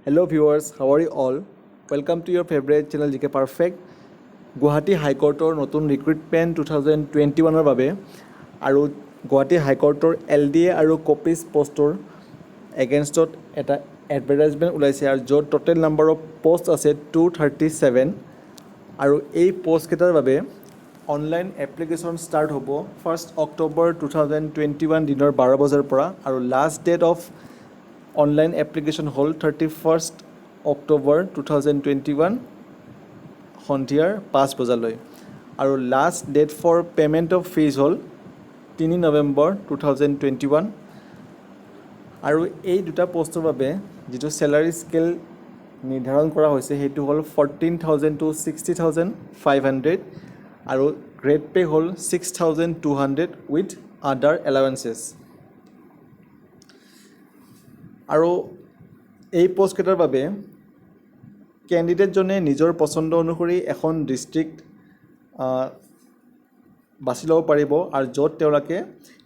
Hello viewers, how are you all? Welcome to your favorite channel GK Perfect. Guwahati High Courtor নতুন recruitment 2021 বাবে আৰু গুৱাহাটী হাই কোৰ্টৰ LDA আৰু copies পোষ্টৰ এগেইনষ্টত এটা advertisement ওলাইছে আৰু য'ত টোটেল নাম্বাৰ অফ পোষ্ট আছে 237 আৰু এই পোষ্টকেইটাৰ বাবে অনলাইন এপ্লিকেশ্যন ষ্টাৰ্ট হ'ব 1 অক্টোবৰ 2021 দিনৰ 12 বজাৰ পৰা আৰু last date of online application হ'ল 31 অক্টোবৰ 2021 সন্ধিয়াৰ 5 বজালৈ আৰু last date for payment of fees হ'ল 3 নৱেম্বৰ 2021 আৰু এই দুটা পোষ্টৰ বাবে যিটো চেলাৰী স্কেল নিৰ্ধাৰণ কৰা হৈছে সেইটো হ'ল 14,000 to 60,500 আৰু গ্ৰেড পে হ'ল 6,200 উইথ আদাৰ এলাৱেঞ্চেছ আৰু এই পোষ্টকেইটাৰ বাবে কেণ্ডিডেটজনে নিজৰ পচন্দ অনুসৰি এখন ডিষ্ট্ৰিক্ট বাছি ল'ব পাৰিব আৰু য'ত তেওঁলোকে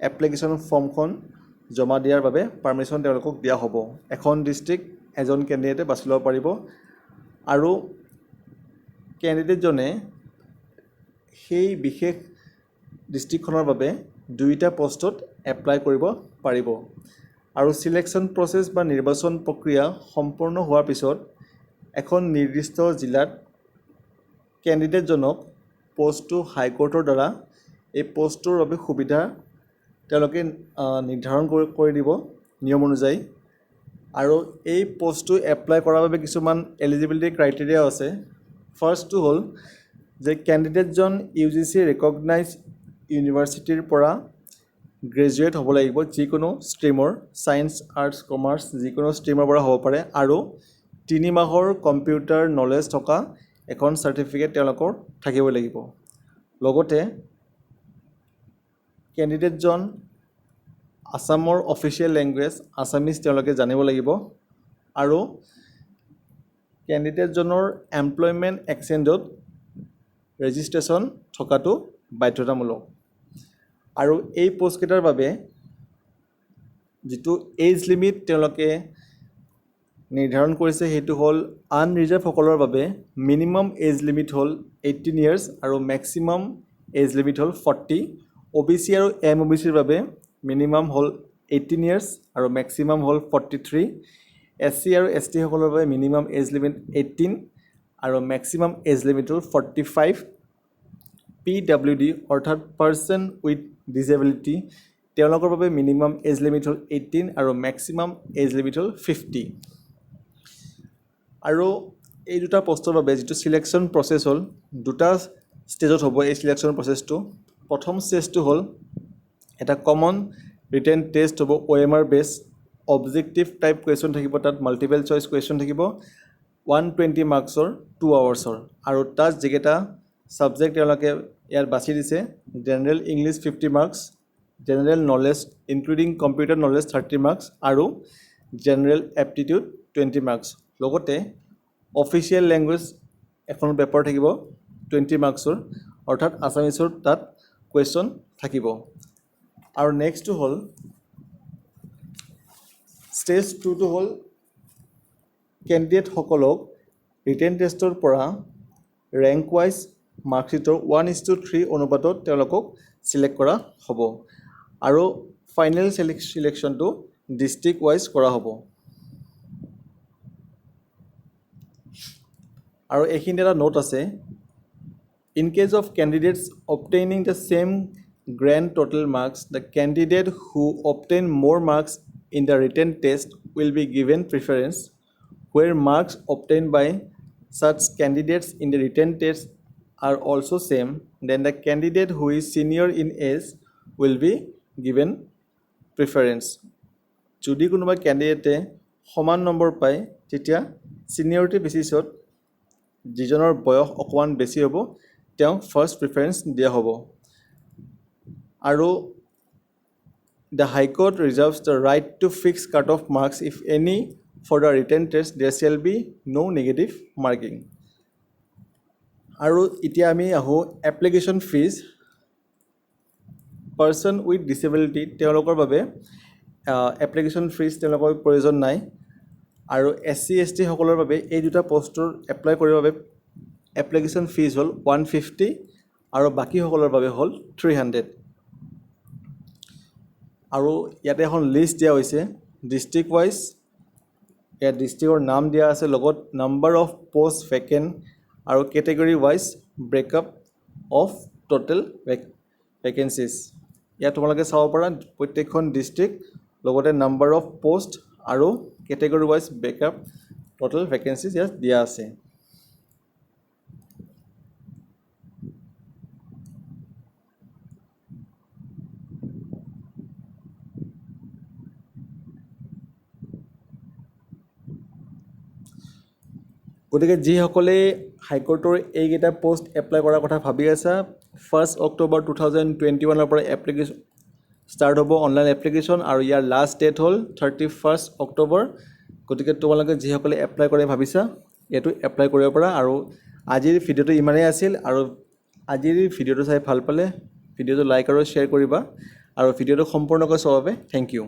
এপ্লিকেশ্যন ফৰ্মখন জমা দিয়াৰ বাবে পাৰ্মিশ্যন তেওঁলোকক দিয়া হ'ব এখন ডিষ্ট্ৰিক্ট এজন কেণ্ডিডেটে বাছি ল'ব পাৰিব আৰু কেণ্ডিডেটজনে সেই বিশেষ ডিষ্ট্ৰিক্টখনৰ বাবে দুইটা পোষ্টত এপ্লাই কৰিব পাৰিব আৰু সিলেকশ্যন প্ৰচেছ বা নিৰ্বাচন প্ৰক্ৰিয়া সম্পূৰ্ণ হোৱাৰ পিছত এখন নিৰ্দিষ্ট জিলাত কেণ্ডিডেটজনক পোষ্টটো হাইকোৰ্টৰ দ্বাৰা এই পোষ্টটোৰ বাবে সুবিধা তেওঁলোকে নিৰ্ধাৰণ কৰি দিব নিয়ম অনুযায়ী আৰু এই পোষ্টটো এপ্লাই কৰাৰ বাবে কিছুমান এলিজিবিলিটি ক্ৰাইটেৰিয়া আছে ফাৰ্ষ্টটো হ'ল যে কেণ্ডিডেটজন UGC ৰেকগনাইজ ইউনিভাৰ্চিটিৰ পৰা গ্ৰেজুৱেট হ'ব লাগিব যিকোনো ষ্ট্ৰীমৰ ছায়েন্স আৰ্টছ কমাৰ্চ যিকোনো ষ্ট্ৰীমৰ পৰা হ'ব পাৰে আৰু 3 মাহৰ কম্পিউটাৰ নলেজ থকা এখন চাৰ্টিফিকেট তেওঁলোকৰ থাকিব লাগিব লগতে কেণ্ডিডেটজন আসামৰ অফিচিয়েল লেংগুৱেজ আছামিজ তেওঁলোকে জানিব লাগিব আৰু কেণ্ডিডেটজনৰ এমপ্লয়মেণ্ট এক্সচেঞ্জত ৰেজিষ্ট্ৰেশ্যন থকাটো বাধ্যতামূলক আৰু এই পোষ্টকেইটাৰ বাবে যিটো এজ লিমিট তেওঁলোকে নিৰ্ধাৰণ কৰিছে সেইটো হ'ল আনৰিজাৰ্ভসকলৰ বাবে মিনিমাম এজ লিমিট হ'ল 18 ইয়াৰ্ছ আৰু মেক্সিমাম এজ লিমিট হ'ল 40 OBC আৰু MOBCৰ বাবে মিনিমাম হ'ল 18 ইয়াৰ্ছ আৰু মেক্সিমাম হ'ল 43 SC আৰু ST সকলৰ বাবে মিনিমাম এজ লিমিট 18 আৰু মেক্সিমাম এজ লিমিট হ'ল 45 PWD অৰ্থাৎ পাৰ্চন উইথ ডিজেবিলিটি তেওঁলোকৰ বাবে মিনিমাম এজ লিমিট হ'ল 18 আৰু মেক্সিমাম এজ লিমিট হ'ল 50 আৰু এই দুটা পোষ্টৰ বাবে যিটো সিলেকশ্যন প্ৰচেছ হ'ল দুটা ষ্টেজত হ'ব এই সিলেকশ্যন প্ৰচেছটো প্ৰথম ষ্টেজটো হ'ল এটা কমন ৰিটেন টেষ্ট হ'ব OMR বেছ অবজেক্টিভ টাইপ কুৱেশ্যন থাকিব তাত মাল্টিপল চইচ কুৱেশ্যন থাকিব 120 মাৰ্কছৰ 2 আৱাৰ্ছৰ আৰু তাত যিকেইটা ছাবজেক্ট তেওঁলোকে ইয়াত বাছি দিছে general English 50 marks general knowledge including computer knowledge 30 marks আৰু জেনেৰেল এপ্টিটিউড 20 মাৰ্কছ লগতে অফিচিয়েল লেংগুৱেজ এখন পেপাৰ থাকিব 20 মাৰ্কছৰ অৰ্থাৎ আছামিছৰ তাত কুৱেশ্যন থাকিব আৰু নেক্সটটো হ'ল ষ্টেজ 2টো হ'ল কেণ্ডিডেটসকলক ৰিটেন টেষ্টৰ পৰা ৰেংক ৱাইজ মাৰ্কশ্বিটৰ 1:3 অনুপাতত তেওঁলোকক চিলেক্ট কৰা হ'ব আৰু ফাইনেল চিলেকশ্যনটো ডিষ্ট্ৰিক্ট ৱাইজ কৰা হ'ব আৰু এইখিনি এটা নোট আছে in case of candidates obtaining the same grand total marks the candidate who obtain more marks in the written test will be given preference where marks obtained by such candidates in the written test are also same, then the candidate who is senior in age will be given preference. যদি কোনোবা ক্যান্ডিডেটে সমান number পায় তেতিয়া সিনিয়ৰিটি বেচিছত যিজনৰ বয়স অকমান বেছি হ'ব তেওঁ ফাৰ্ষ্ট প্ৰিফাৰেন্স দিয়া হ'ব আৰু the High Court reserves the right to fix cut-off marks if any for the written test there shall be no negative marking আৰু এতিয়া আমি আহো application fees person with disability তেওঁলোকৰ বাবে এপ্লিকেশ্যন ফিজ তেওঁলোকৰ প্ৰয়োজন নাই আৰু SC ST সকলৰ বাবে এই দুটা পোষ্টৰ এপ্লাই কৰিবৰ বাবে এপ্লিকেশ্যন ফিজ হ'ল 150 আৰু বাকীসকলৰ বাবে হ'ল 300 আৰু ইয়াতে এখন লিষ্ট দিয়া হৈছে ডিষ্ট্ৰিক্ট ৱাইজ ইয়াত ডিষ্ট্ৰিক্টৰ নাম দিয়া আছে লগত নাম্বাৰ অফ পোষ্ট ভেকেণ্ট আৰু category wise breakup of total vacancies ইয়াত তোমালোকে চাব পাৰা প্ৰত্যেকখন ডিষ্ট্ৰিক্ট লগতে নাম্বাৰ অফ পোষ্ট আৰু category wise breakup total vacancies ইয়াত দিয়া আছে গতিকে যিসকলে হাইকোৰ্টৰ এইকেইটা পোষ্ট এপ্লাই কৰাৰ কথা ভাবি আছা 1 অক্টোবৰ 2021 পৰা এপ্লিকেশ্যন ষ্টাৰ্ট হ'ব অনলাইন এপ্লিকেশ্যন আৰু ইয়াৰ লাষ্ট ডেট হ'ল 31 অক্টোবৰ গতিকে তোমালোকে যিসকলে এপ্লাই কৰে ভাবিছা এইটো এপ্লাই কৰিব পাৰা আৰু আজিৰ ভিডিঅ'টো ইমানেই আছিল আৰু আজিৰ ভিডিঅ'টো চাই ভাল পালে ভিডিঅ'টো লাইক আৰু শ্বেয়াৰ কৰিবা আৰু ভিডিঅ'টো সম্পূৰ্ণকৈ চোৱাৰ বাবে থেংক ইউ